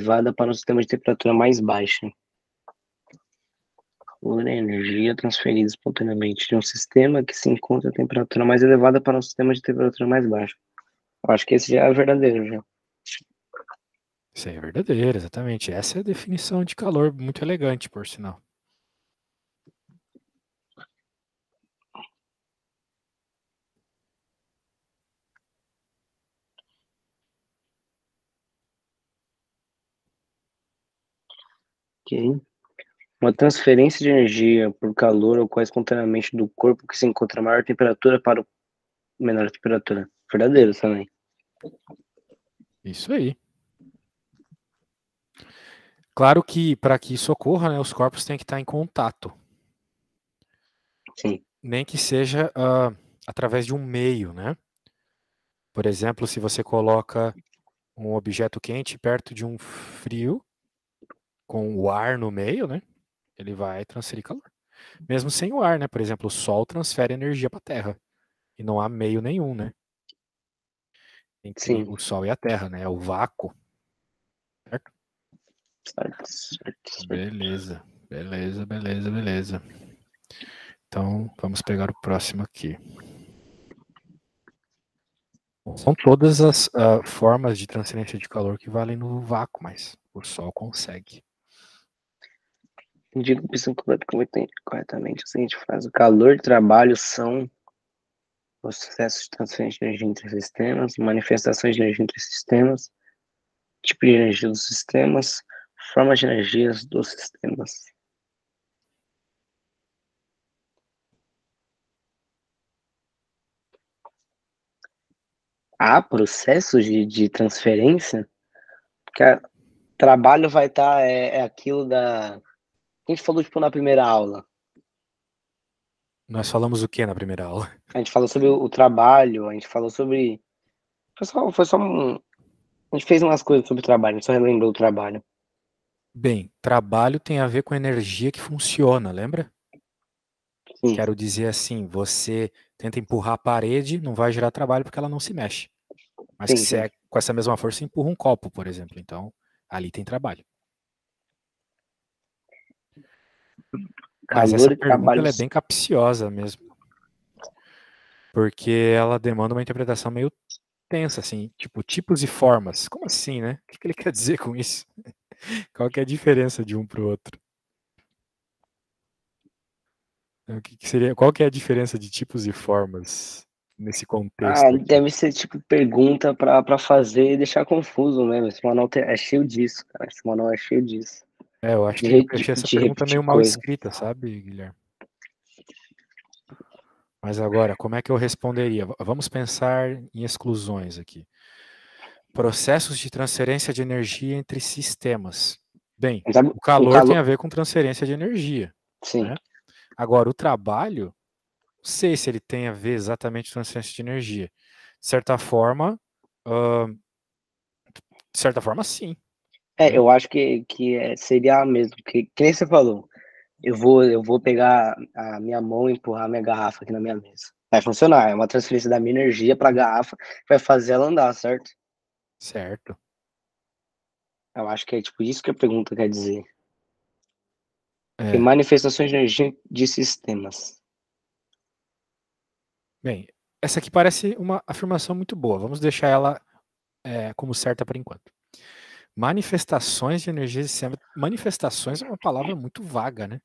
elevada para um sistema de temperatura mais baixa. Calor é energia transferida espontaneamente de um sistema que se encontra a temperatura mais elevada para um sistema de temperatura mais baixa. Eu acho que esse já é verdadeiro, já. Isso aí é verdadeiro, exatamente. Essa é a definição de calor, muito elegante, por sinal. Ok. Uma transferência de energia por calor ocorre espontaneamente do corpo que se encontra a maior temperatura para o menor temperatura. Verdadeiro também. Isso aí. Claro que para que isso ocorra, né, os corpos têm que estar em contato. Sim. Nem que seja através de um meio, né? Por exemplo, se você coloca um objeto quente perto de um frio, com o ar no meio, né? Ele vai transferir calor. Mesmo sem o ar, né? Por exemplo, o Sol transfere energia para a Terra. E não há meio nenhum, né? Entre Sim. o Sol e a Terra, né? É o vácuo. Certo? Certo. Beleza, beleza, beleza, beleza. Então, vamos pegar o próximo aqui. São todas as formas de transferência de calor que valem no vácuo, mas o Sol consegue. Indica a opção corretamente a seguinte frase. O calor e trabalho são processos de transferência de energia entre sistemas, manifestações de energia entre sistemas, tipo de energia dos sistemas, formas de energias dos sistemas. Há processos de transferência? Porque trabalho vai estar, é aquilo da... A gente falou, tipo, na primeira aula. Nós falamos o que na primeira aula? A gente falou sobre o trabalho, a gente falou sobre... Foi só um... A gente fez umas coisas sobre o trabalho, a gente só relembrou o trabalho. Bem, trabalho tem a ver com energia que funciona, lembra? Sim, Quero dizer assim, você tenta empurrar a parede, não vai gerar trabalho porque ela não se mexe. Mas que sim, se sim. é, com essa mesma força empurra um copo, por exemplo. Então, ali tem trabalho. Mas essa Calor e pergunta trabalho. ela é bem capciosa mesmo, porque ela demanda uma interpretação meio tensa, assim, tipo tipos e formas. Como assim, né? O que ele quer dizer com isso? Qual que é a diferença de um para o outro? O que seria, qual que é a diferença de tipos e formas nesse Ah, contexto aqui? deve ser tipo pergunta pra fazer e deixar confuso mesmo. Esse manual é cheio disso, cara. Esse manual é cheio disso. É, eu acho que eu De, achei essa de pergunta repetir meio mal coisa. escrita, sabe, Guilherme? Mas agora, como é que eu responderia? Vamos pensar em exclusões aqui. Processos de transferência de energia entre sistemas. Bem, Sabe, o o calor tem calor. a ver com transferência de energia, Sim. né? Agora, o trabalho, não sei se ele tem a ver exatamente com transferência de energia. De certa forma, sim. É, Né? eu acho seria mesmo. Que nem você falou. Eu vou pegar a minha mão e empurrar a minha garrafa aqui na minha mesa. Vai funcionar. É uma transferência da minha energia pra garrafa que vai fazer ela andar, certo? Certo. Eu acho que é tipo isso que a pergunta quer dizer. Que É. manifestações de energia de sistemas. Bem, essa aqui parece uma afirmação muito boa. Vamos deixar ela como certa por enquanto. Manifestações de energia de sistema. Manifestações é uma palavra muito vaga, né?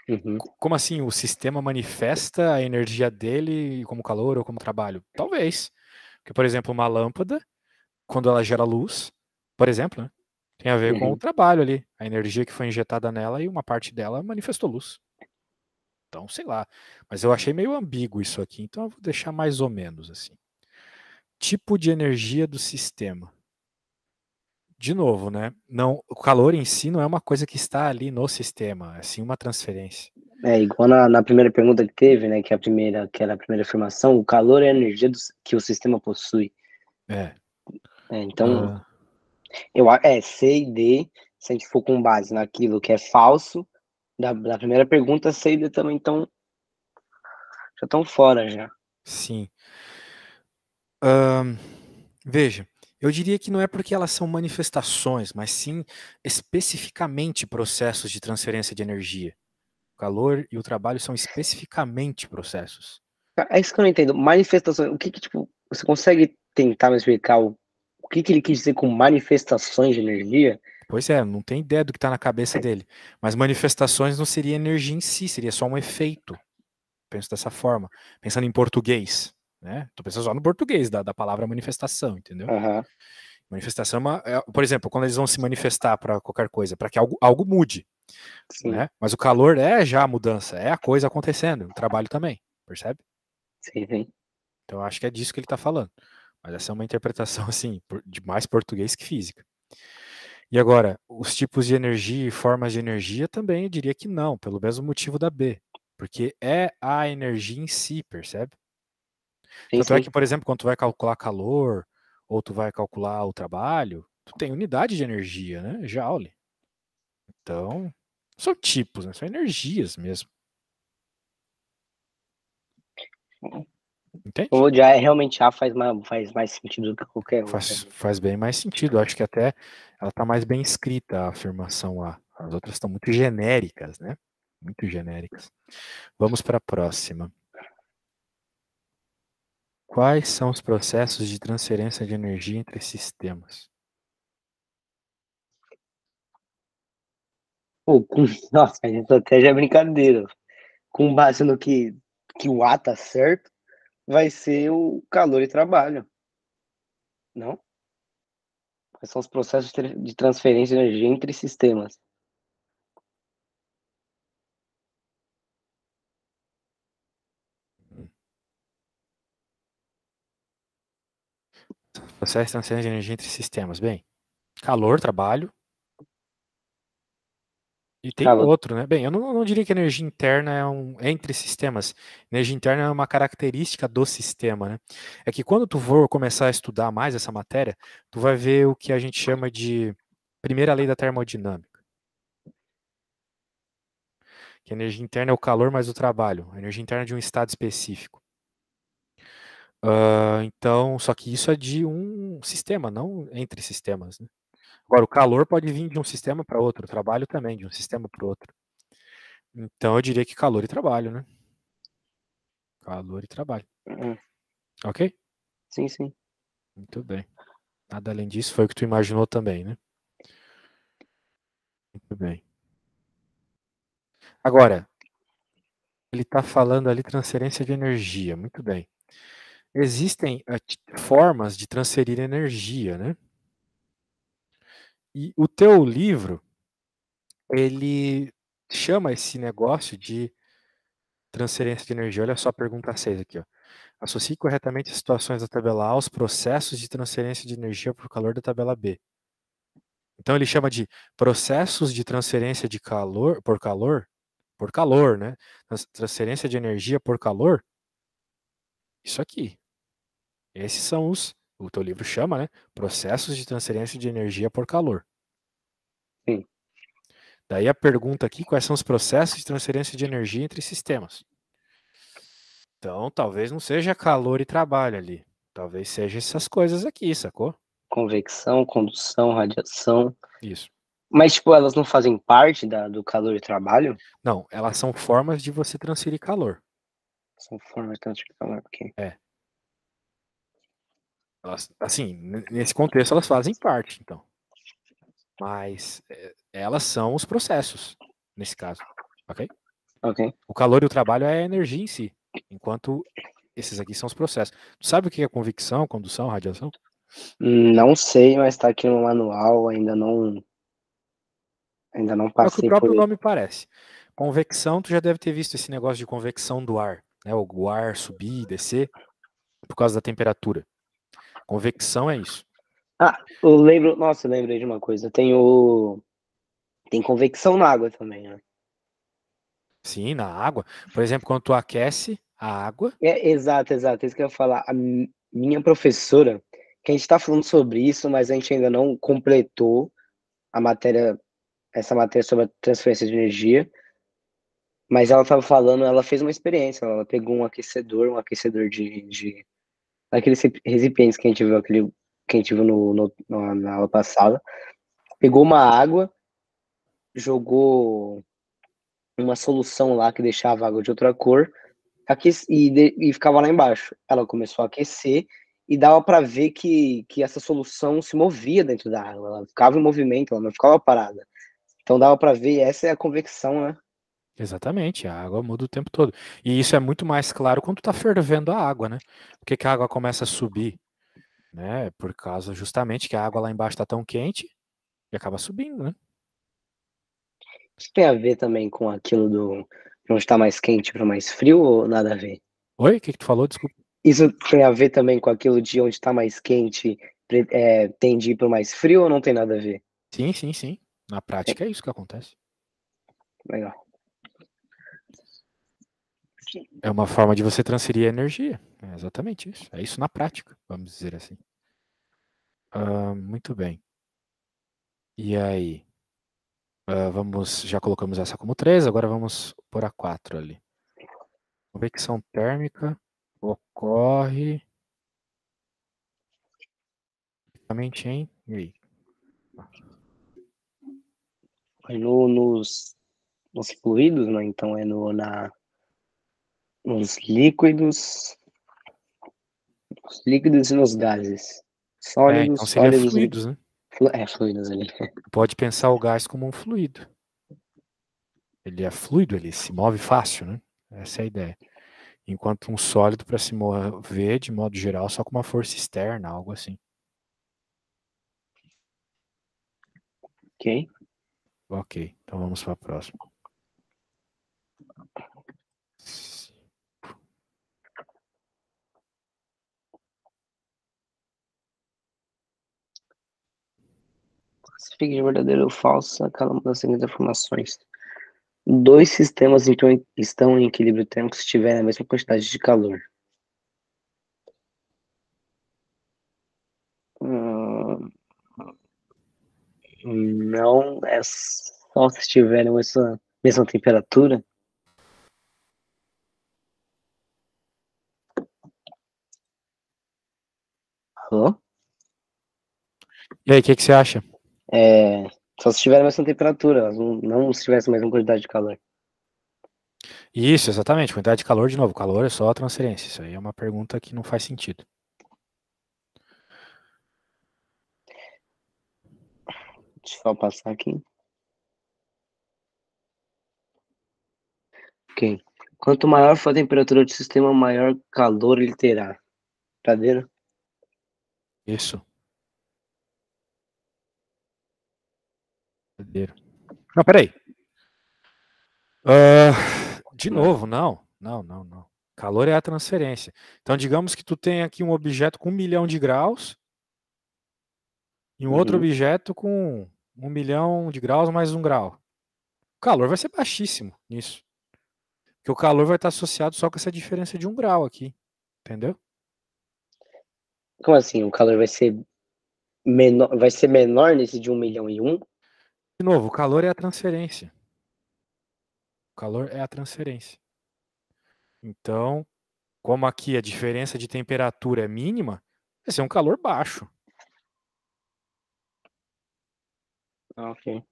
Uhum. Como assim? O sistema manifesta a energia dele como calor ou como trabalho? Talvez. Porque, por exemplo, uma lâmpada, quando ela gera luz, por exemplo, né, tem a ver com o Uhum. trabalho ali. A energia que foi injetada nela e uma parte dela manifestou luz. Então, sei lá. Mas eu achei meio ambíguo isso aqui, então eu vou deixar mais ou menos assim. Tipo de energia do sistema. De novo, né? Não, o calor em si não é uma coisa que está ali no sistema, é sim uma transferência. É igual na primeira pergunta que teve, né? Que era a primeira afirmação, o calor é a energia que o sistema possui. É. Então, Uh, C e D, se a gente for com base naquilo que é falso, da primeira pergunta, C e D também já estão fora já. sim. Veja, Eu diria que não é porque elas são manifestações, mas sim especificamente processos de transferência de energia. O calor e o trabalho são especificamente processos. É isso que eu não entendo. Manifestações, o que que, tipo, você consegue tentar me explicar o que que ele quis dizer com manifestações de energia? Pois é, não tem ideia do que está na cabeça dele. Mas manifestações não seria energia em si, seria só um efeito. Penso dessa forma. Pensando em português, né? Tô pensando só no português da palavra manifestação, entendeu? Aham, Manifestação por exemplo, quando eles vão se manifestar para qualquer coisa, para que algo mude, sim, né? Mas o calor é já a mudança, é a coisa acontecendo, o trabalho também, percebe? sim, sim. Então eu acho que é disso que ele está falando. Mas essa é uma interpretação assim de mais português que física. E agora, os tipos de energia e formas de energia também eu diria que não, pelo mesmo motivo da B, porque é a energia em si, percebe? Sim, Tanto é sim. que, por exemplo, quando tu vai calcular calor ou tu vai calcular o trabalho, tu tem unidade de energia, né? Joule. Então, são tipos, né? São energias mesmo. Entende? O já é realmente A faz mais sentido do que qualquer outra. Faz bem mais sentido. Acho que até ela está mais bem escrita, a afirmação A. As outras estão muito genéricas, né? Muito genéricas. Vamos para a próxima. Quais são os processos de transferência de energia entre sistemas? Pô, nossa, a gente até já é brincadeira. Com base no que o A tá certo, vai ser o calor e trabalho, não? Quais são os processos de transferência de energia entre sistemas? Processos de transferência de energia entre sistemas. Bem, calor, trabalho. E tem Calor. outro, né? Bem, eu não diria que energia interna é entre sistemas. Energia interna é uma característica do sistema, né? É que quando tu for começar a estudar mais essa matéria, tu vai ver o que a gente chama de primeira lei da termodinâmica. Que a energia interna é o calor mais o trabalho. A energia interna é de um estado específico. Então, só que isso é de um sistema, não entre sistemas, né? Agora, o calor pode vir de um sistema para outro, o trabalho também, de um sistema para outro. Então, eu diria que calor e trabalho, né? Calor e trabalho. Uhum. Ok? Sim, sim. Muito bem. Nada além disso foi o que tu imaginou também, né? Muito bem. Agora, ele está falando ali transferência de energia. Muito bem. Existem formas de transferir energia, né? E o teu livro, ele chama esse negócio de transferência de energia. Olha só a pergunta 6 aqui, ó. Associe corretamente as situações da tabela A aos processos de transferência de energia por calor da tabela B. Então ele chama de processos de transferência de calor por calor, né? Transferência de energia por calor. Isso aqui. Esses são o teu livro chama, né? Processos de transferência de energia por calor. Sim. Daí a pergunta aqui, quais são os processos de transferência de energia entre sistemas? Então, talvez não seja calor e trabalho ali. Talvez seja essas coisas aqui, sacou? Convecção, condução, radiação. Isso. Mas, tipo, elas não fazem parte do calor e trabalho? Não, elas são formas de você transferir calor. São formas tanto de calor, ok. É. Elas, assim, nesse contexto elas fazem parte, então. Mas elas são os processos, nesse caso. Ok? Ok. O calor e o trabalho é a energia em si, enquanto esses aqui são os processos. Tu sabe o que é convecção, condução, radiação? Não sei, mas tá aqui no manual, ainda não É o que o passei por próprio ele. nome parece. Convecção, tu já deve ter visto esse negócio de convecção do ar, né? O ar subir e descer por causa da temperatura. Convecção é isso. Ah, eu lembro, nossa, eu lembrei de uma coisa. Tem convecção na água também, né? Sim, na água. Por exemplo, quando tu aquece a água. É, exato, exato. É isso que eu ia falar. Minha professora, que a gente tá falando sobre isso, mas a gente ainda não completou a matéria, essa matéria sobre a transferência de energia. Mas ela estava falando, ela fez uma experiência. Ela pegou um aquecedor de aqueles recipientes que a gente viu, aquele que a gente viu na aula passada. Pegou uma água, jogou uma solução lá que deixava a água de outra cor, e ficava lá embaixo. Ela começou a aquecer e dava para ver que essa solução se movia dentro da água, ela ficava em movimento, ela não ficava parada. Então dava para ver, essa é a convecção, né? Exatamente, a água muda o tempo todo. E isso é muito mais claro quando está fervendo a água, né? Por que que a água começa a subir? Né? Por causa justamente que a água lá embaixo está tão quente e acaba subindo, né? Isso tem a ver também com aquilo de onde está mais quente para mais frio ou nada a ver? Oi, o que que tu falou? Desculpa. Isso tem a ver também com aquilo de onde está mais quente, tende a ir para o mais frio ou não tem nada a ver? Sim, sim, sim. Na Tem, prática é isso que acontece. legal. É uma forma de você transferir energia. É exatamente isso. É isso na prática, vamos dizer assim. Muito bem. E aí? Já colocamos essa como 3, agora vamos por a 4 ali. Convecção térmica ocorre basicamente em. E aí? É nos fluidos, né? Então é nos líquidos e nos gases. Então Sólidos, seria sólidos, fluidos, né? fluidos ali. Pode pensar o gás como um fluido. Ele é fluido, ele se move fácil, né? Essa é a ideia. Enquanto um sólido para se mover, de modo geral, só com uma força externa, algo assim. Ok? Ok, então vamos para a próxima. Classifique de verdadeiro ou falsa cada uma das seguintes informações. Dois sistemas então estão em equilíbrio térmico se tiverem a mesma quantidade de calor. Hum, não é só se tiverem essa mesma temperatura. Alô? E aí, o que você acha? É, só se tiverem a mesma temperatura, não se tivesse a mesma quantidade de calor. Isso, exatamente. Quantidade de calor, de novo. Calor é só a transferência. Isso aí é uma pergunta que não faz sentido. Deixa eu só passar aqui. Ok. Quanto maior for a temperatura do sistema, maior calor ele terá. Verdadeiro? Isso. Verdadeiro. Não, peraí. De Não. novo, não. Não, não, não. Calor é a transferência. Então, digamos que tu tem aqui um objeto com 1 milhão de graus e um outro Uhum. objeto com 1 milhão de graus mais 1 grau. O calor vai ser baixíssimo nisso. Porque o calor vai estar associado só com essa diferença de 1 grau aqui. Entendeu? Como assim? O calor vai ser menor nesse de 1 milhão e 1? De novo, o calor é a transferência. O calor é a transferência. Então, como aqui a diferença de temperatura é mínima, vai ser um calor baixo. Ah, ok.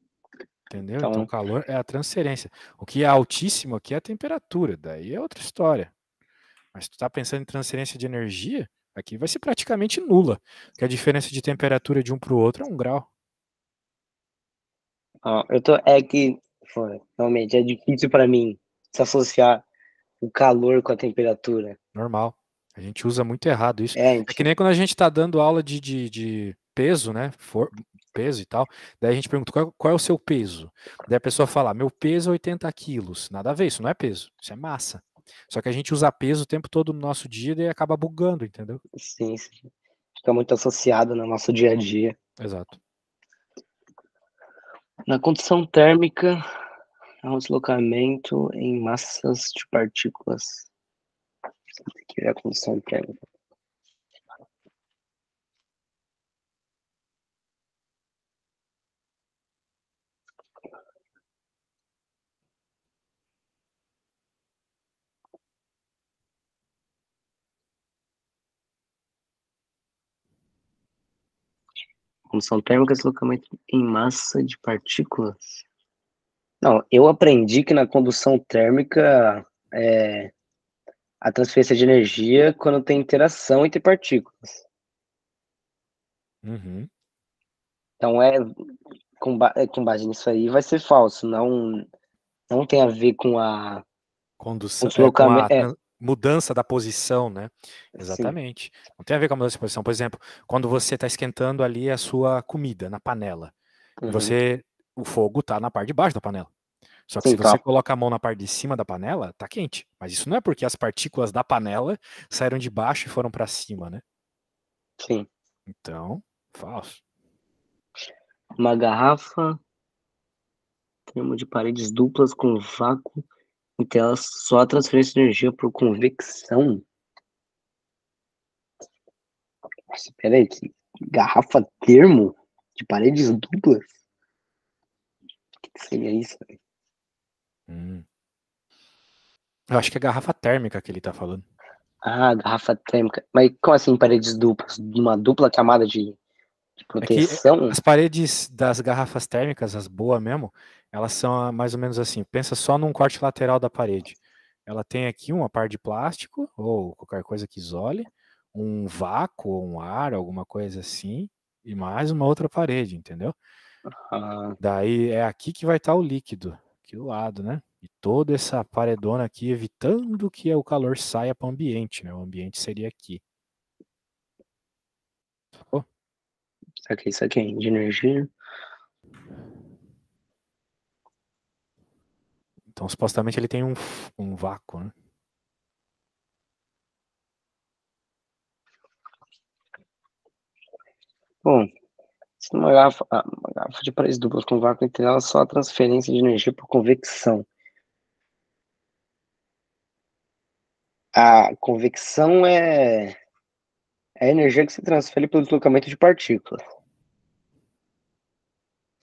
Entendeu? Então, o Então, calor é a transferência. O que é altíssimo aqui é a temperatura. Daí é outra história. Mas se tu está pensando em transferência de energia, aqui vai ser praticamente nula. Porque a diferença de temperatura de um para o outro é 1 grau. é que, realmente, é difícil para mim se associar o calor com a temperatura. Normal. A gente usa muito errado isso. É, É que nem quando a gente está dando aula de peso, né? Peso e tal. Daí a gente pergunta qual é o seu peso. Daí a pessoa fala, meu peso é 80 quilos. Nada a ver, isso não é peso, isso é massa. Só que a gente usa peso o tempo todo no nosso dia e daí acaba bugando, entendeu? sim, sim. Fica muito associado no nosso dia a dia. Exato. Na condição térmica, há um deslocamento em massas de partículas. Tem que ver a condição térmica. Condução térmica, deslocamento em massa de partículas. Não, eu aprendi que na condução térmica a transferência de energia quando tem interação entre partículas. Uhum. Então, com base nisso aí, vai ser falso. Não tem a ver com o Condução, com a deslocamento. mudança da posição, né? Sim. Exatamente. Não tem a ver com a mudança de posição. Por exemplo, quando você está esquentando ali a sua comida na panela, e Uhum. o fogo está na parte de baixo da panela. Só que Sim, se você então, coloca a mão na parte de cima da panela, tá quente. Mas isso não é porque as partículas da panela saíram de baixo e foram para cima, né? sim. Então, falso. Uma garrafa, termo de paredes duplas com vácuo, entre elas só a transferência de energia por convecção. Nossa, peraí, que garrafa termo de paredes duplas? O que seria isso? Hum. Eu acho que é garrafa térmica que ele tá falando. Ah, garrafa térmica. Mas como assim paredes duplas? Uma dupla camada de É que proteção? as paredes das garrafas térmicas, as boas mesmo, elas são mais ou menos assim. Pensa só num corte lateral da parede. Ela tem aqui uma parte de plástico, ou qualquer coisa que isole, um vácuo, um ar, alguma coisa assim, e mais uma outra parede, entendeu? Ah, Daí é aqui que vai estar o líquido, aqui do lado, né? E toda essa paredona aqui evitando que o calor saia para o ambiente, né? O ambiente seria aqui. Sacou? isso aqui é de energia. Então, supostamente ele tem um vácuo, né? Bom, se uma garrafa de paredes duplas com vácuo entre elas, só a transferência de energia por convecção. A convecção é a energia que se transfere pelo deslocamento de partículas.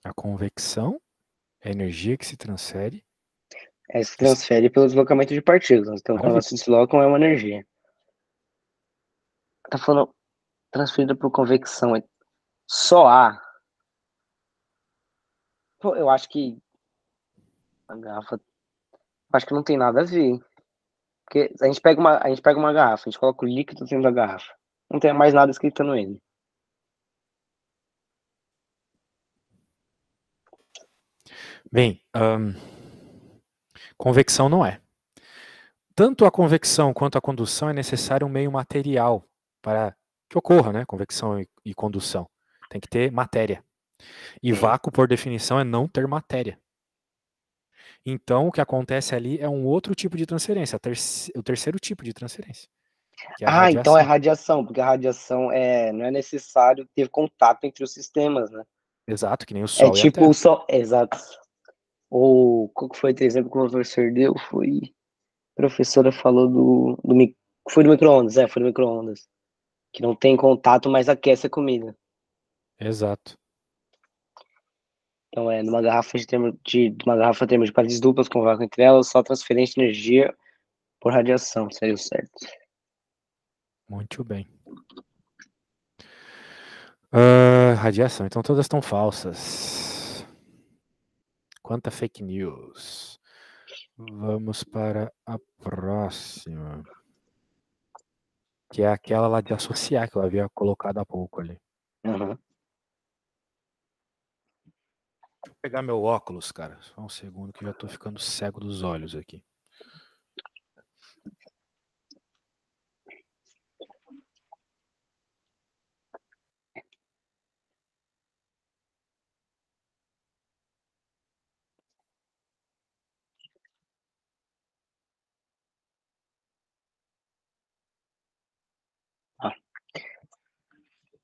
A convecção é a energia que se transfere. Se transfere pelo deslocamento de partículas. Então, quando Maravilha. elas se deslocam, é uma energia. Tá falando transferida por convecção. Só há. Pô, eu acho que a garrafa. Acho que não tem nada a ver. Porque a gente pega uma garrafa, a gente coloca o líquido dentro da garrafa. Não tem mais nada escrito no N. Bem, convecção não é. Tanto a convecção quanto a condução é necessário um meio material para que ocorra, né? Convecção e condução. Tem que ter matéria. E vácuo, por definição, é não ter matéria. Então, o que acontece ali é um outro tipo de transferência, o terceiro tipo de transferência, que é a Ah, então é radiação. radiação, porque a radiação não é necessário ter contato entre os sistemas, né? Exato, que nem o É Sol e a tipo o Terra. Sol. Exato. Ou qual que foi o exemplo que o professor deu? A professora falou foi do micro-ondas, foi do micro-ondas. Que não tem contato, mas aquece a comida. Exato. Então numa garrafa termo de paredes duplas com vácuo entre elas, só transferência de energia por radiação, seria o certo. Muito bem. Radiação, então todas estão falsas. Quanta fake news. Vamos para a próxima. Que é aquela lá de associar que eu havia colocado há pouco ali. Uhum. Vou pegar meu óculos, cara. Só um segundo que já tô ficando cego dos olhos aqui. Ah,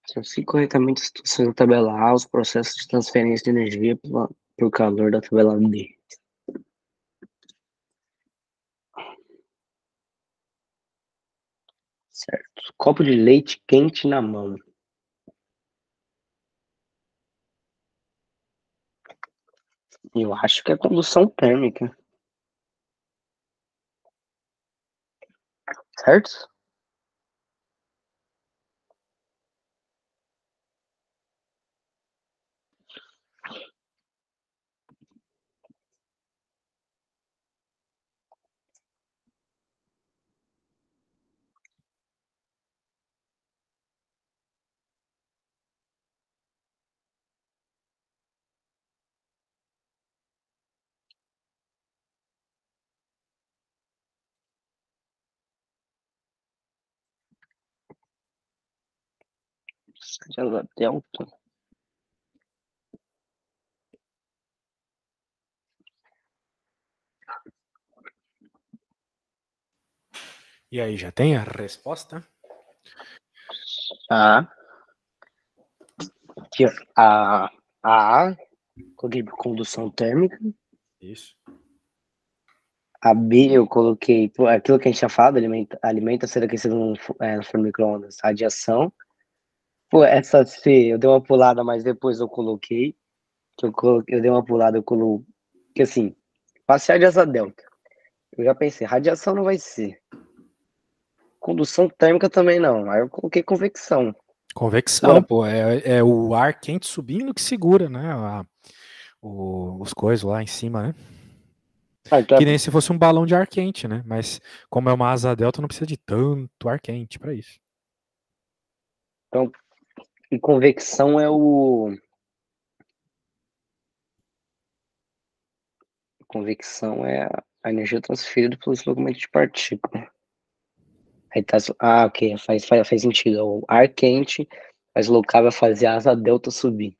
se eu sigo corretamente a instrução da tabela A, os processos de transferência de energia por calor da tabela D. Certo. Copo de leite quente na mão. Eu acho que é condução térmica. Certo? de asa delta. E aí, já tem a resposta? Tá. Aqui, ó, a A, coloquei condução térmica. Isso. A B eu coloquei aquilo que a gente tinha falado, alimenta ser aquecido no forno micro-ondas, radiação. Pô, essa C eu dei uma pulada, mas depois eu coloquei. Eu dei uma pulada, eu coloquei assim, passear de asa delta. Eu já pensei, radiação não vai ser. Condução térmica também não. Aí eu coloquei convecção. Convecção, Agora, pô, é o ar quente subindo que segura, né? Os coisos lá em cima, né? então, Que nem se fosse um balão de ar quente, né? Mas como é uma asa delta, não precisa de tanto ar quente para isso. então, e convecção é o. Convecção é a energia transferida pelo deslocamento de partícula. Aí tá. Ah, ok. Faz sentido. O ar quente vai deslocar, vai fazer a asa delta subir.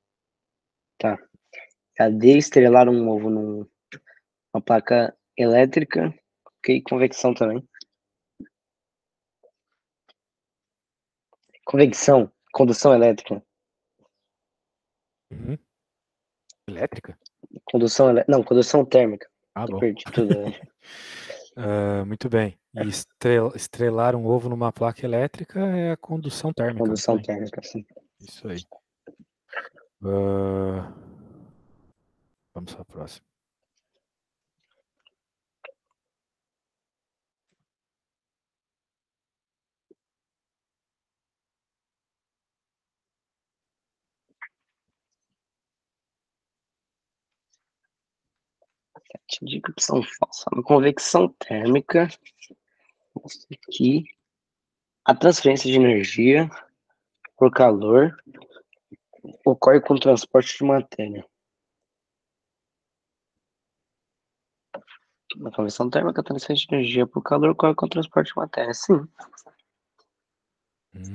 Tá. Cadê estrelar um ovo numa placa elétrica? Ok, convecção também. Convecção, condução elétrica. Uhum. Elétrica? Não, condução térmica. Ah, Eu bom. perdi tudo, né? Muito bem. E estrelar um ovo numa placa elétrica é a condução térmica, muito Condução bem. térmica, sim. Isso aí. Vamos para a próxima. Dica opção falsa. Na convecção térmica, aqui, a transferência de energia por calor ocorre com o transporte de matéria. Na convecção térmica, a transferência de energia por calor ocorre com o transporte de matéria. Sim.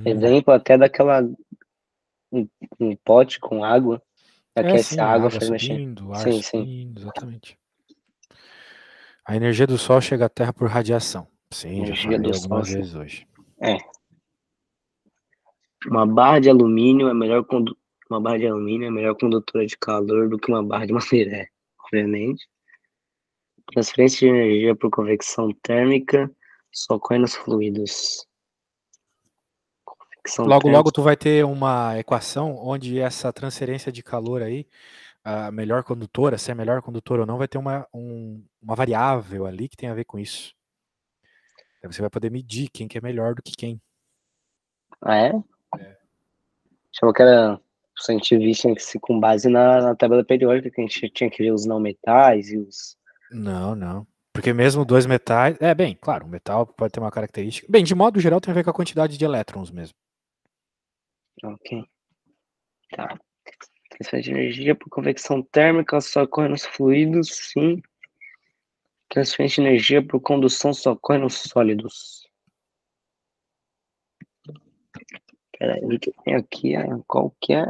Exemplo até daquela um pote com água, aquece a Sim, a água, água faz mexer. subindo, o ar Sim, sim. subindo, exatamente. A energia do Sol chega à Terra por radiação. Sim, já Energia falei do Sol. algumas vezes hoje. É. Uma barra de alumínio é melhor uma barra de alumínio é melhor condutora de calor do que uma barra de madeira, obviamente. Transferência de energia por convecção térmica só ocorre nos fluidos. Logo, logo tu vai ter uma equação onde essa transferência de calor aí, a melhor condutora, se é melhor condutora ou não, vai ter uma variável ali que tem a ver com isso. Aí você vai poder medir quem que é melhor do que quem. Ah, é? É. Achava que era se a gente visse com base na tabela periódica, que a gente tinha que ver os não metais e os. Não, não. Porque mesmo dois metais. Bem, claro, um metal pode ter uma característica. Bem, de modo geral, tem a ver com a quantidade de elétrons mesmo. Ok. Tá. Transferência de energia por convecção térmica só ocorre nos fluidos, sim. Transferência de energia por condução só ocorre nos sólidos. Peraí, o que tem aqui? Qual que é?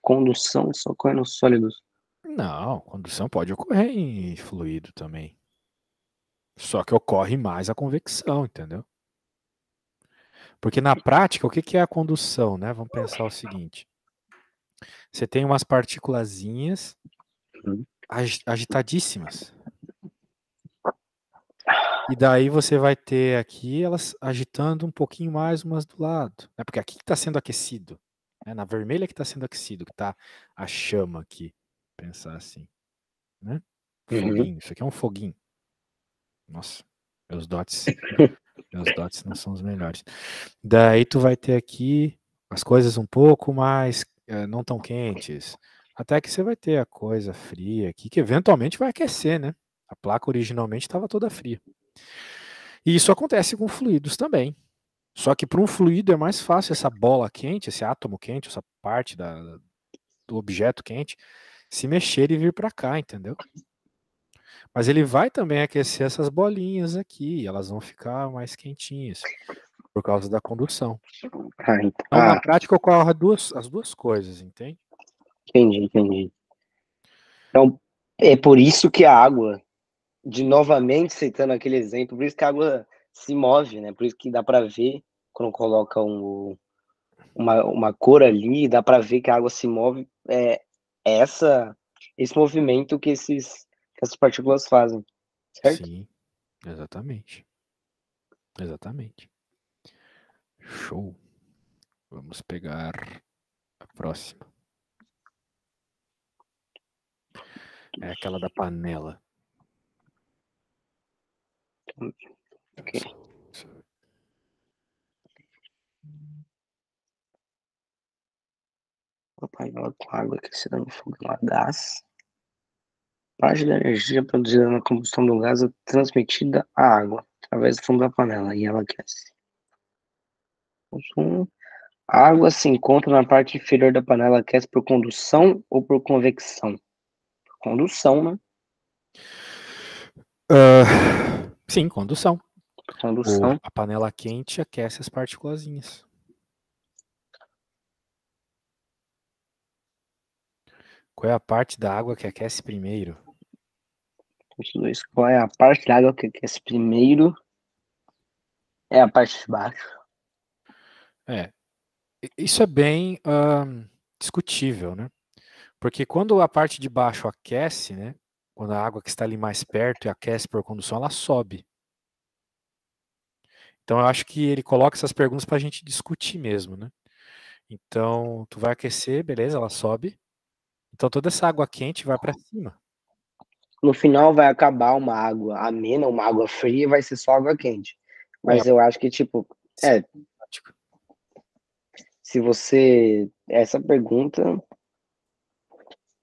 Condução só ocorre nos sólidos. Não, condução pode ocorrer em fluido também. Só que ocorre mais a convecção, entendeu? Porque na prática, o que é a condução, né? Vamos pensar o seguinte. Você tem umas partículazinhas agitadíssimas. E daí você vai ter aqui elas agitando um pouquinho mais umas do lado. Né? Porque aqui que está sendo aquecido. Né? Na vermelha que está sendo aquecido, que está a chama aqui. Pensar assim. Né? Foguinho. Isso aqui é um foguinho. Nossa, meus dots não são os melhores. Daí tu vai ter aqui as coisas um pouco mais não tão quentes. Até que você vai ter a coisa fria aqui, que eventualmente vai aquecer, né? A placa originalmente estava toda fria. E isso acontece com fluidos também. Só que para um fluido é mais fácil essa bola quente, esse átomo quente, essa parte do objeto quente, se mexer e vir para cá, entendeu? Mas ele vai também aquecer essas bolinhas aqui, elas vão ficar mais quentinhas. Por causa da condução. Ah, Então, na prática, ocorre as duas coisas, entende? entendi. Então, é por isso que a água, novamente citando aquele exemplo, por isso que a água se move, né? Por isso que dá para ver, quando coloca uma cor ali, dá para ver que a água se move. É esse movimento que essas partículas fazem, certo? Sim, exatamente. Exatamente. Show. Vamos pegar a próxima. É aquela da panela. Ok. A panela com água aquecida no fogo a gás. Parte da energia produzida na combustão do gás é transmitida à água, através do fundo da panela, e ela aquece. A água se encontra na parte inferior da panela, aquece por condução ou por convecção? Por condução, né? Sim, condução. Por condução. A panela quente aquece as partículazinhas. Qual é a parte da água que aquece primeiro? Qual é a parte da água que aquece primeiro? É a parte de baixo. Isso é bem discutível, né? Porque quando a parte de baixo aquece, né? Quando a água que está ali mais perto e aquece por condução, ela sobe. Então eu acho que ele coloca essas perguntas para a gente discutir mesmo, né? Então, tu vai aquecer, beleza, ela sobe. Então toda essa água quente vai para cima. No final vai acabar uma água amena, uma água fria, vai ser só água quente. Mas eu acho que, tipo, se você. Essa pergunta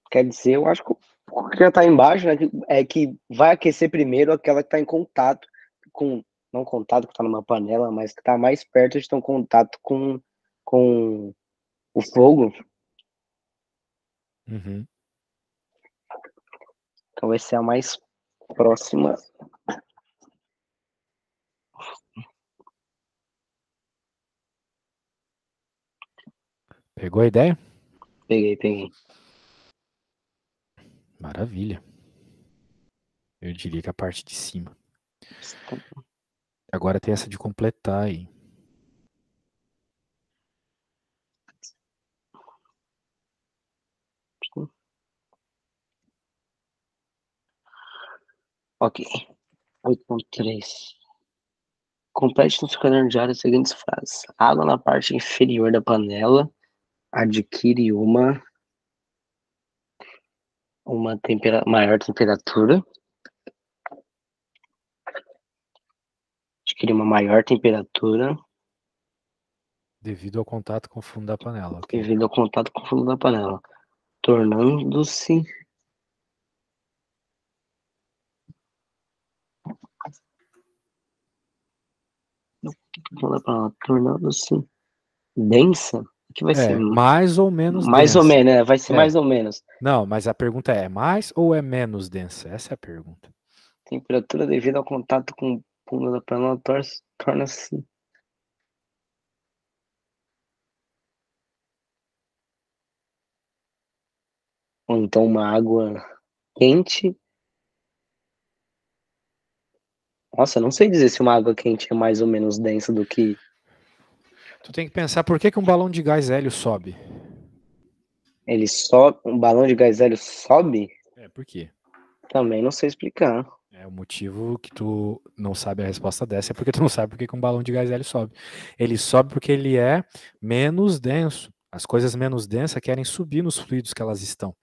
quer dizer, eu acho que o que já tá embaixo, né, é que vai aquecer primeiro aquela que tá em contato com. Não contato que tá numa panela, mas que tá mais perto de ter um contato com o fogo. Uhum. Então vai ser a mais próxima. Pegou a ideia? Peguei. Maravilha. Eu diria que a parte de cima. Agora tem essa de completar aí. Ok. 8.3. Complete no seu caderno diário as seguintes frases. A água na parte inferior da panela adquire uma maior temperatura. Adquire uma maior temperatura Devido ao contato com o fundo da panela, ok. devido ao contato com o fundo da panela, tornando-se densa. Que vai ser mais ou menos mais ou densa. menos, né? Vai ser mais ou menos. Não, mas a pergunta é mais ou é menos densa? Essa é a pergunta. Temperatura devido ao contato com o fundo da panela torna-se. Ou então uma água quente. Nossa, eu não sei dizer se uma água quente é mais ou menos densa do que. Tu tem que pensar por que um balão de gás hélio sobe. Ele sobe. Um balão de gás hélio sobe? Por quê? Também não sei explicar. O motivo que tu não sabe a resposta dessa é porque tu não sabe por que um balão de gás hélio sobe. Ele sobe porque ele é menos denso. As coisas menos densas querem subir nos fluidos que elas estão.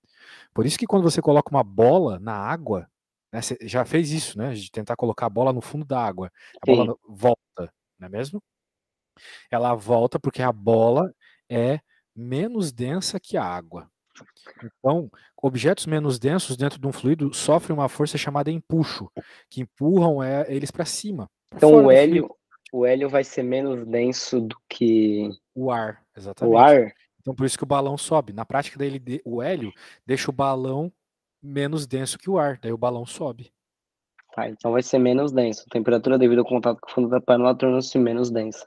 Por isso que quando você coloca uma bola na água, né, você já fez isso, né? De tentar colocar a bola no fundo da água. A Sim. bola volta, não é mesmo? Ela volta porque a bola é menos densa que a água. Então, objetos menos densos dentro de um fluido sofrem uma força chamada empuxo, que empurram eles para cima, para Então fora do fluido. o hélio vai ser menos denso do que O ar, o exatamente. ar. Então, por isso que o balão sobe. Na prática, o hélio deixa o balão menos denso que o ar, daí o balão sobe. Tá, então vai ser menos denso. A temperatura devido ao contato com o fundo da panela torna-se menos densa.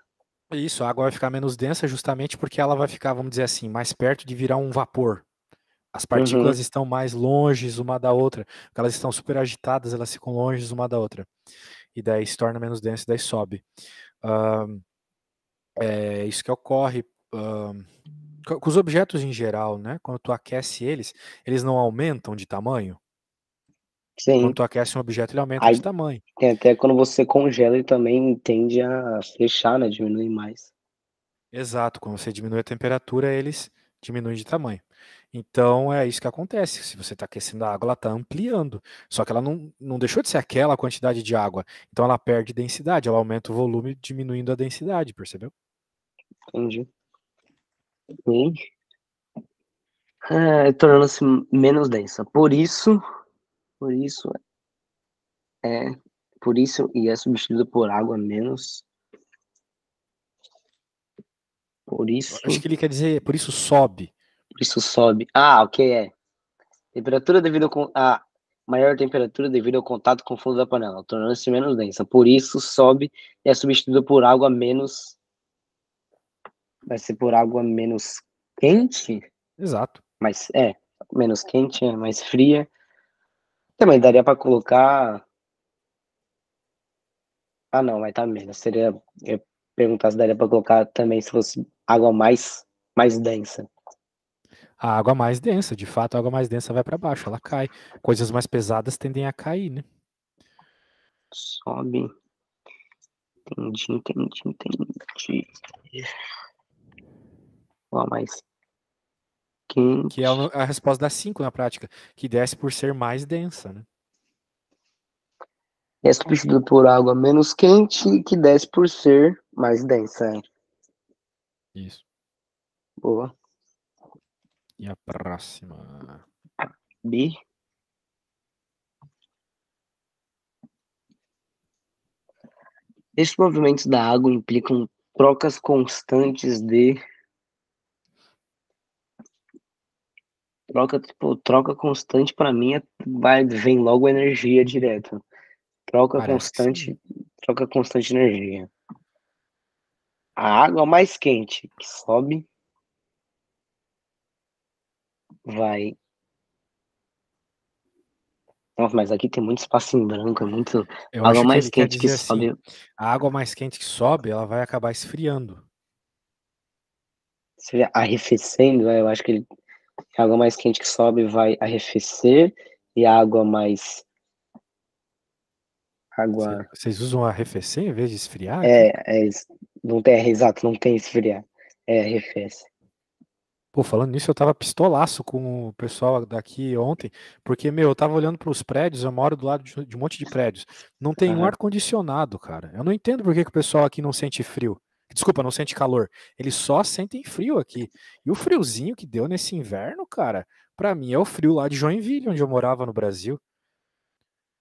Isso, a água vai ficar menos densa justamente porque ela vai ficar, vamos dizer assim, mais perto de virar um vapor. As Uhum, partículas estão mais longe uma da outra, porque elas estão super agitadas, elas ficam longe uma da outra. E daí se torna menos densa e daí sobe. Ah, é isso que ocorre ah, com os objetos em geral, né? Quando tu aquece eles, eles não aumentam de tamanho. Quando sim. tu aquece um objeto, ele aumenta de Aí tamanho. tem até quando você congela, ele também tende a fechar, né? Diminuir mais. Exato, quando você diminui a temperatura, eles diminuem de tamanho. Então é isso que acontece. Se você está aquecendo a água, ela está ampliando. Só que ela não deixou de ser aquela quantidade de água. Então ela perde densidade, ela aumenta o volume diminuindo a densidade, percebeu? Entendi. Sim. Tornando-se menos densa. Por isso é, por isso e é substituído por água menos. Por Acho isso, que ele quer dizer, por isso sobe. por isso sobe. Ah, ok, é. Temperatura devido a maior temperatura devido ao contato com o fundo da panela, tornando-se menos densa. Por isso sobe e é substituído por água menos. Vai ser por água menos quente, Exato. mas menos quente, é mais fria. Também daria para colocar. Ah, não, vai estar menos. Seria. Eu perguntar se daria para colocar também se fosse água mais densa. A água mais densa, de fato, a água mais densa vai para baixo, ela cai. Coisas mais pesadas tendem a cair, né? Sobe. Entendi. Água mais Que é quente. a resposta da 5 na prática, que desce por ser mais densa, né? É substituído por água menos quente que desce por ser mais densa. Isso. Boa. E a próxima? B. Esses movimentos da água implicam trocas constantes de. Troca constante para mim vem logo energia direto. Troca Parece que sim. constante, troca constante de energia. A água mais quente que sobe vai. Nossa, mas aqui tem muito espaço em branco, é muito. Eu A água acho que mais ele quer quente que dizer assim: sobe a água mais quente que sobe, ela vai acabar esfriando. seria arrefecendo, eu acho que a água mais quente que sobe vai arrefecer e a água mais. Água. Vocês usam arrefecer em vez de esfriar aqui? Não tem, exato, não tem esfriar. Arrefece. Pô, falando nisso, eu tava pistolaço com o pessoal daqui ontem, porque, meu, eu tava olhando para os prédios, eu moro do lado de um monte de prédios. Não tem um Aham. ar-condicionado, cara. Eu não entendo por que que o pessoal aqui não sente frio. Desculpa, não sente calor. Eles só sentem frio aqui. E o friozinho que deu nesse inverno, cara, pra mim é o frio lá de Joinville, onde eu morava no Brasil.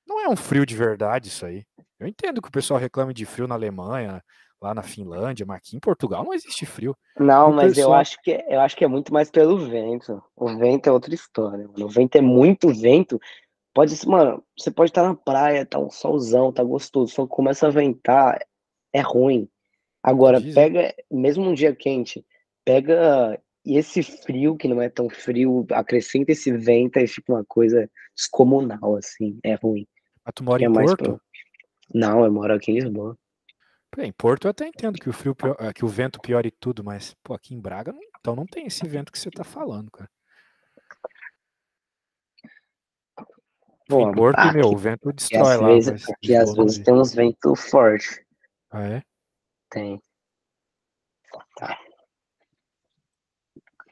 Não é um frio de verdade isso aí. Eu entendo que o pessoal reclame de frio na Alemanha, lá na Finlândia, mas aqui em Portugal não existe frio. E Não, o mas pessoal. eu acho que é muito mais pelo vento. O vento é outra história, mano. O vento é muito vento. Mano, você pode estar na praia, tá um solzão, tá gostoso, só começa a ventar, é ruim. Tu Agora, diz, é? pega, mesmo um dia quente, pega e esse frio, que não é tão frio, acrescenta esse vento e fica uma coisa descomunal, assim, é ruim. Mas tu Acho mora que é em mais Porto? pro. Não, eu moro aqui em Lisboa. Pô, em Porto eu até entendo que que o vento piore tudo, mas, pô, aqui em Braga, então não tem esse vento que você tá falando, cara. Fui em Pô, Porto e, meu, o vento destrói lá, mas aqui às Lisboa não vezes vi. tem uns ventos fortes. Ah, é? Tem. Tá.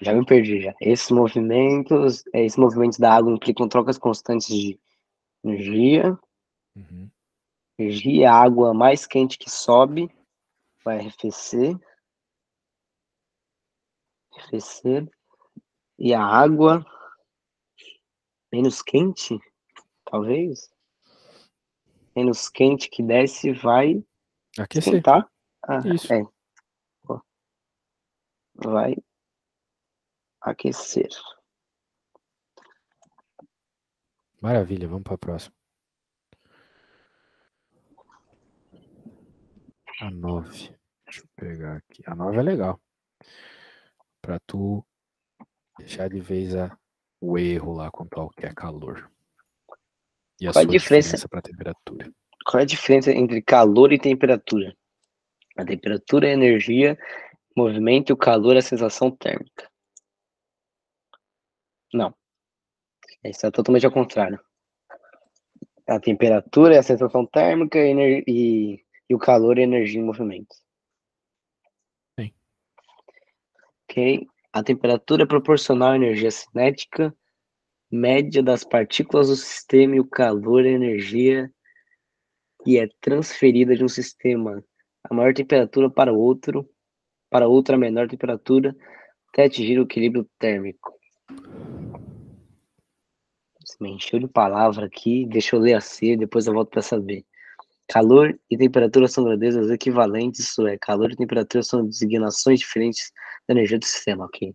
Já me perdi já. Esses movimentos da água implicam trocas constantes de energia. Uhum. Energia, a água mais quente que sobe vai arrefecer. E a água menos quente, talvez, menos quente que desce vai Aquecer. esquentar. Isso. Pô, vai aquecer. Maravilha, vamos pra próxima. A 9. Deixa eu pegar aqui. A 9 é legal. Pra tu deixar de vez o erro lá quanto ao que é calor. E a Qual a sua diferença, diferença para temperatura. qual é a diferença entre calor e temperatura? A temperatura é a energia, movimento, e o calor é a sensação térmica. Não. Isso é totalmente ao contrário. A temperatura é a sensação térmica e o calor é a energia em movimento. Sim. Ok? A temperatura é proporcional à energia cinética média das partículas do sistema e o calor é a energia que é transferida de um sistema a maior temperatura para outra menor temperatura, até atingir o equilíbrio térmico. Você me encheu de palavra aqui, deixa eu ler a C, depois eu volto para saber. Calor e temperatura são grandezas equivalentes, isso é, calor e temperatura são designações diferentes da energia do sistema, ok?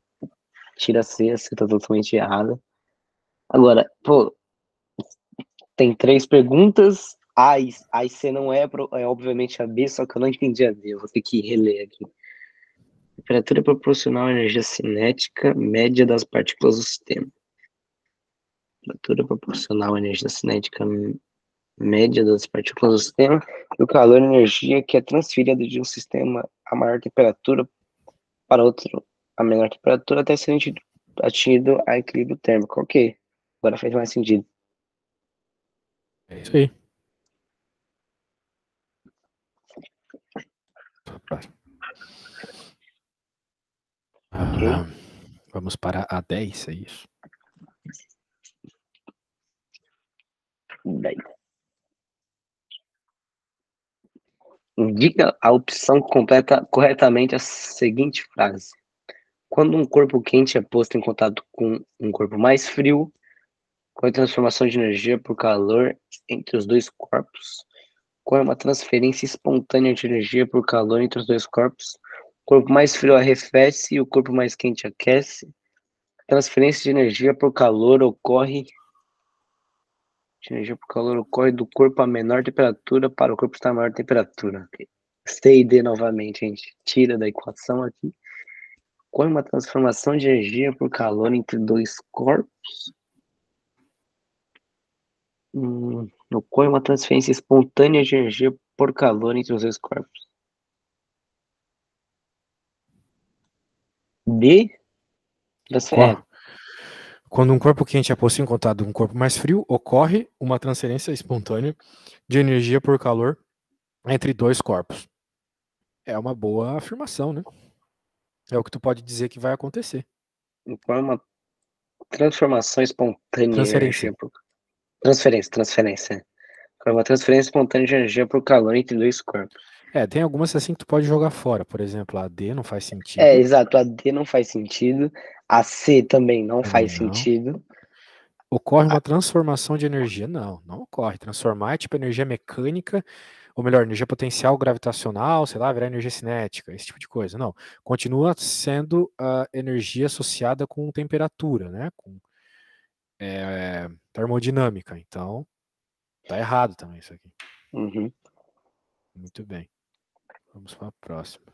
Tira a C tá totalmente errada. Agora, pô, tem 3 perguntas, A e C não é, é obviamente a B, só que eu não entendi a B, eu vou ter que reler aqui. Temperatura proporcional à energia cinética média das partículas do sistema. Temperatura proporcional à energia cinética média das partículas do sistema e o calor é energia que é transferida de um sistema a maior temperatura para outro a menor temperatura até ser atingido a equilíbrio térmico. Ok, agora faz mais sentido. É isso aí. Ok. Vamos para a 10, é isso? Daí. Indica a opção que completa corretamente a seguinte frase. Quando um corpo quente é posto em contato com um corpo mais frio, com a transformação de energia por calor entre os dois corpos, com uma transferência espontânea de energia por calor entre os dois corpos, o corpo mais frio arrefece e o corpo mais quente aquece. A transferência de energia por calor ocorre do corpo a menor temperatura para o corpo estar a maior temperatura. C e D novamente, a gente tira da equação aqui. Com uma transformação de energia por calor entre dois corpos, ocorre uma transferência espontânea de energia por calor entre os dois corpos. D? Quando um corpo quente é posto em contato com um corpo mais frio, ocorre uma transferência espontânea de energia por calor entre dois corpos. É uma boa afirmação, né? É o que tu pode dizer que vai acontecer. Ocorre uma transformação espontânea de Transferência. energia por... Transferência. Ocorre uma transferência espontânea de energia por calor entre dois corpos. Tem algumas assim que tu pode jogar fora. Por exemplo, a D não faz sentido. Exato. A D não faz sentido. A C também não faz sentido. Ocorre uma transformação de energia? Não, não ocorre. Transformar é tipo energia mecânica, ou melhor, energia potencial gravitacional, sei lá, virar energia cinética, esse tipo de coisa. Não, continua sendo a energia associada com temperatura, né? Com termodinâmica. Então, tá errado também isso aqui. Uhum. Muito bem. Vamos para a próxima.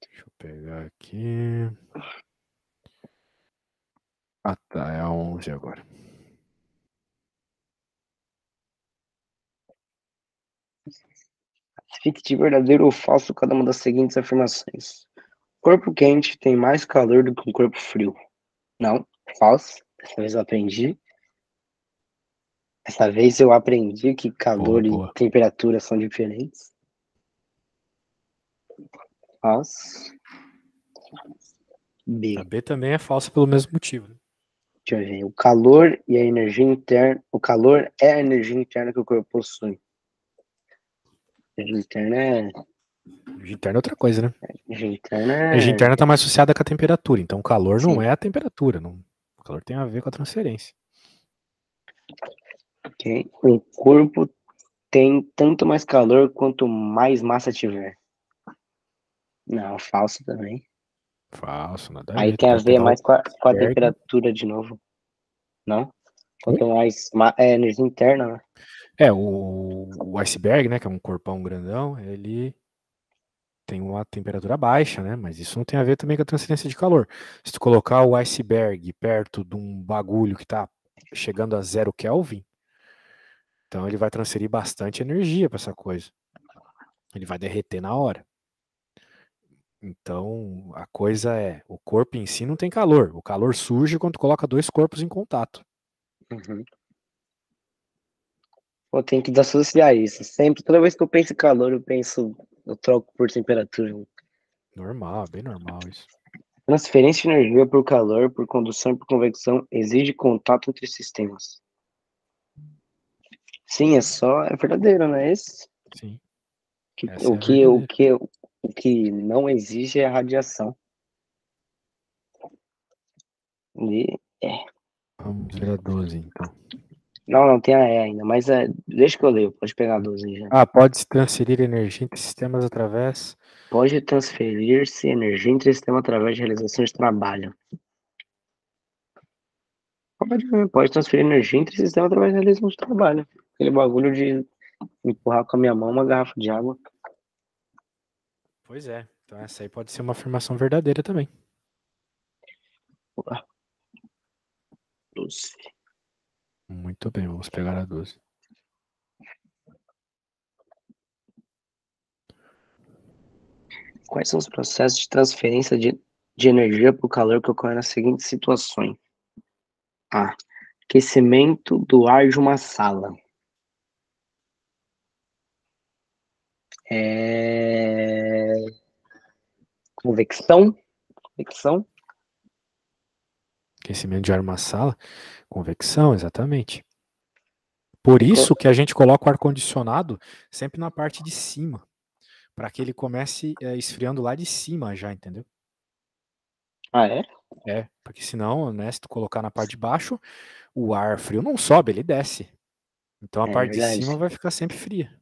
Deixa eu pegar aqui. Ah, tá. É a 11 agora. Fique de verdadeiro ou falso cada uma das seguintes afirmações. Corpo quente tem mais calor do que um corpo frio. Não, falso. Dessa vez eu aprendi. Dessa vez eu aprendi que calor e temperatura são diferentes. Falso. B. A B também é falsa pelo mesmo motivo. Né? Deixa eu ver. O calor e a energia interna. O calor é a energia interna que o corpo possui. Energia interna é. Energia interna é outra coisa, né? Energia interna é. Energia interna está mais associada com a temperatura. Então, o calor Sim. não é a temperatura. Não... O calor tem a ver com a transferência. Ok. O corpo tem tanto mais calor quanto mais massa tiver. Não, falso também. Falso, nada a ver. Aí tem a ver mais com a temperatura de novo. Não? Quanto mais. É energia interna, né? O iceberg, né, que é um corpão grandão, ele tem uma temperatura baixa, né? Mas isso não tem a ver também com a transferência de calor. Se tu colocar o iceberg perto de um bagulho que está chegando a 0 Kelvin, então ele vai transferir bastante energia para essa coisa. Ele vai derreter na hora. Então a coisa é, o corpo em si não tem calor. O calor surge quando tu coloca dois corpos em contato. Uhum. Pô, tem que desassociar isso. Sempre, toda vez que eu penso em calor, eu troco por temperatura. Normal, bem normal isso. Transferência de energia por calor, por condução e por convecção exige contato entre sistemas. Sim, é verdadeiro, né? Sim, Que, essa é a verdadeira. o que não exige é a radiação. E, é. Vamos ver a 12, então. Não tem a E ainda, mas deixa que eu leio, pode pegar a 12 aí já. Pode-se transferir energia entre sistemas através. Pode transferir-se energia entre sistemas através de realização de trabalho. Pode transferir energia entre sistemas através de realização de trabalho. Aquele bagulho de empurrar com a minha mão uma garrafa de água. Pois é. Então essa aí pode ser uma afirmação verdadeira também. 12. Muito bem, vamos pegar a 12. Quais são os processos de transferência de energia por calor que ocorrem nas seguintes situações? A. Aquecimento do ar de uma sala. Convecção. Convecção. Aquecimento de ar numa sala, convecção, exatamente. Por isso que a gente coloca o ar-condicionado sempre na parte de cima, para que ele comece esfriando lá de cima já, entendeu? Ah, é? Porque senão, né, se tu colocar na parte de baixo, o ar frio não sobe, ele desce. Então a É parte de verdade. cima vai ficar sempre fria.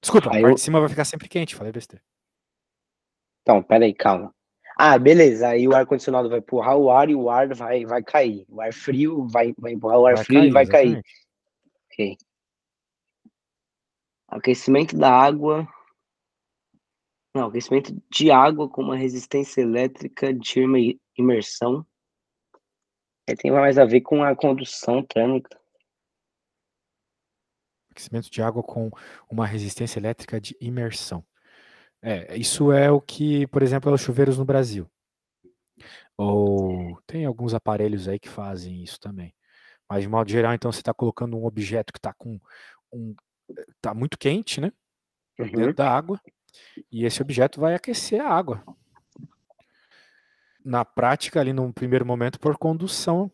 Desculpa, a Aí parte eu... de cima vai ficar sempre quente, falei besteira. Então, peraí, calma. Ah, beleza. Aí o ar-condicionado vai empurrar o ar e o ar vai cair. O ar frio vai empurrar o ar Vai frio e ele cair, vai cair. exatamente. Ok. Aquecimento da água. Não, aquecimento de água com uma resistência elétrica de imersão. Tem mais a ver com a condução térmica. Aquecimento de água com uma resistência elétrica de imersão. Isso é o que, por exemplo, é os chuveiros no Brasil. Ou tem alguns aparelhos aí que fazem isso também. Mas de modo geral, então você está colocando um objeto que está tá muito quente, né, dentro Uhum. da água, e esse objeto vai aquecer a água. Na prática, ali num primeiro momento, por condução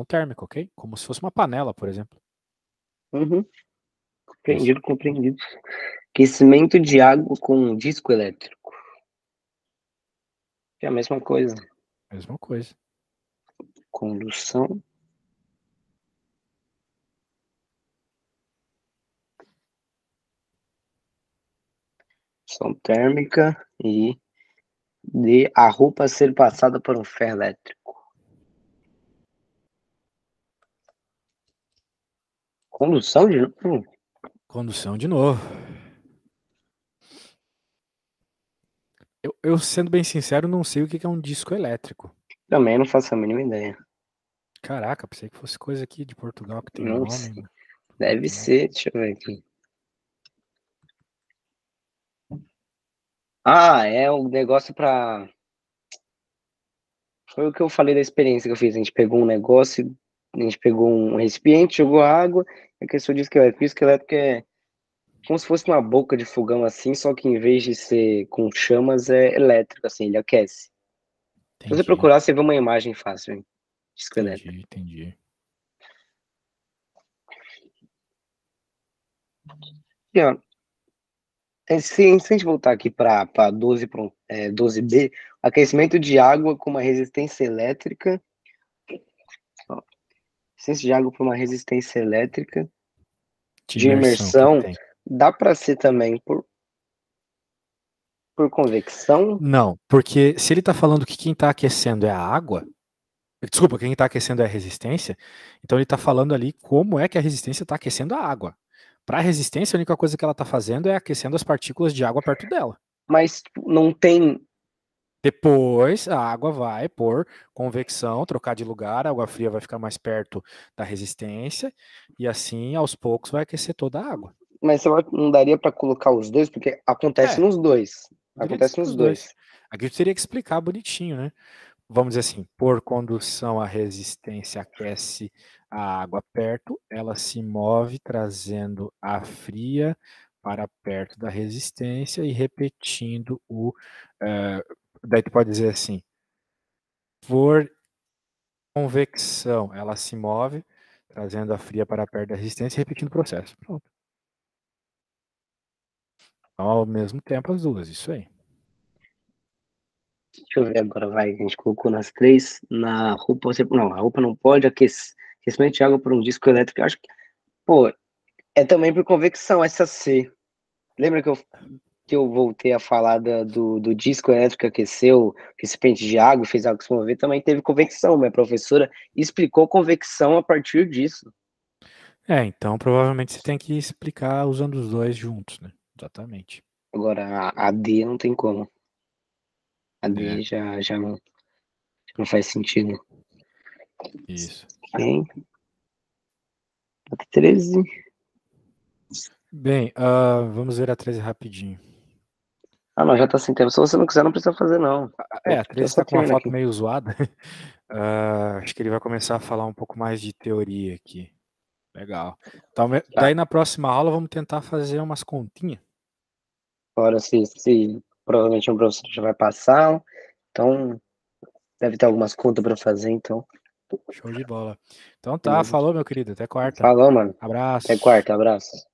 térmica, ok? Como se fosse uma panela, por exemplo. Uhum. Isso, Compreendido. Aquecimento de água com um disco elétrico. É a mesma coisa. mesma coisa. Condução térmica e de a roupa ser passada por um ferro elétrico. Condução de novo? Condução de novo. Eu, sendo bem sincero, não sei o que é um disco elétrico. Também não faço a mínima ideia. Caraca, pensei que fosse coisa aqui de Portugal que tem um Não nome, sei. mas não Deve tem. ser, deixa eu ver aqui. Ah, é um negócio para. Foi o que eu falei da experiência que eu fiz. A gente pegou um negócio, a gente pegou um recipiente, jogou água, é que eu disse que o disco elétrico é como se fosse uma boca de fogão assim, só que em vez de ser com chamas, é elétrico, assim, ele aquece. Se você Entendi, procurar, você vê uma imagem fácil, hein? Disco elétrico. entendi. E, ó, se a gente voltar aqui para 12B, aquecimento de água com uma resistência elétrica. Ó, resistência de água com uma resistência elétrica De de imersão, o que imersão, tem? dá para ser também por convecção. Não, porque se ele está falando que quem está aquecendo é a água, Desculpa, quem está aquecendo é a resistência. Então ele está falando ali como é que a resistência está aquecendo a água. Para a resistência, a única coisa que ela está fazendo é aquecendo as partículas de água perto dela. Mas tipo, não tem. Depois a água vai por convecção, trocar de lugar, a água fria vai ficar mais perto da resistência e assim aos poucos vai aquecer toda a água. Mas eu acho que não daria para colocar os dois, porque acontece É, nos dois. poderia dizer Acontece nos os dois. dois. Aqui eu teria que explicar bonitinho, né? Vamos dizer assim, por condução a resistência aquece a água perto, ela se move trazendo a fria para perto da resistência e repetindo o. Daí tu pode dizer assim, por convecção, ela se move trazendo a fria para perto da resistência e repetindo o processo. Pronto. Então, ao mesmo tempo, as duas, isso aí. Deixa eu ver agora, vai. A gente colocou nas três. Na roupa, você. Não, a roupa não pode aquecer. Aquecimento de água por um disco elétrico. Eu acho que, pô, é também por convecção, essa C. Lembra que eu voltei a falar do disco elétrico que aqueceu o recipiente de água e fez a água se mover? Também teve convecção. Minha professora explicou convecção a partir disso. Então provavelmente você tem que explicar usando os dois juntos, né? Exatamente. Agora, a D não tem como. A É, D já não faz sentido. isso. Bem, 13. Bem, vamos ver a 13 rapidinho. Ah, não, já tá sem tempo. Se você não quiser, não precisa fazer, não. A Eu 13 só está com uma termino foto aqui. meio zoada. Acho que ele vai começar a falar um pouco mais de teoria aqui. Legal. Então, Tá. daí na próxima aula vamos tentar fazer umas continhas. Agora, se provavelmente um professor já vai passar, então deve ter algumas contas para fazer, então. Show de bola. Então tá, Beleza. falou, meu querido. Até quarta. Falou, mano. Até Abraço. quarta, abraço.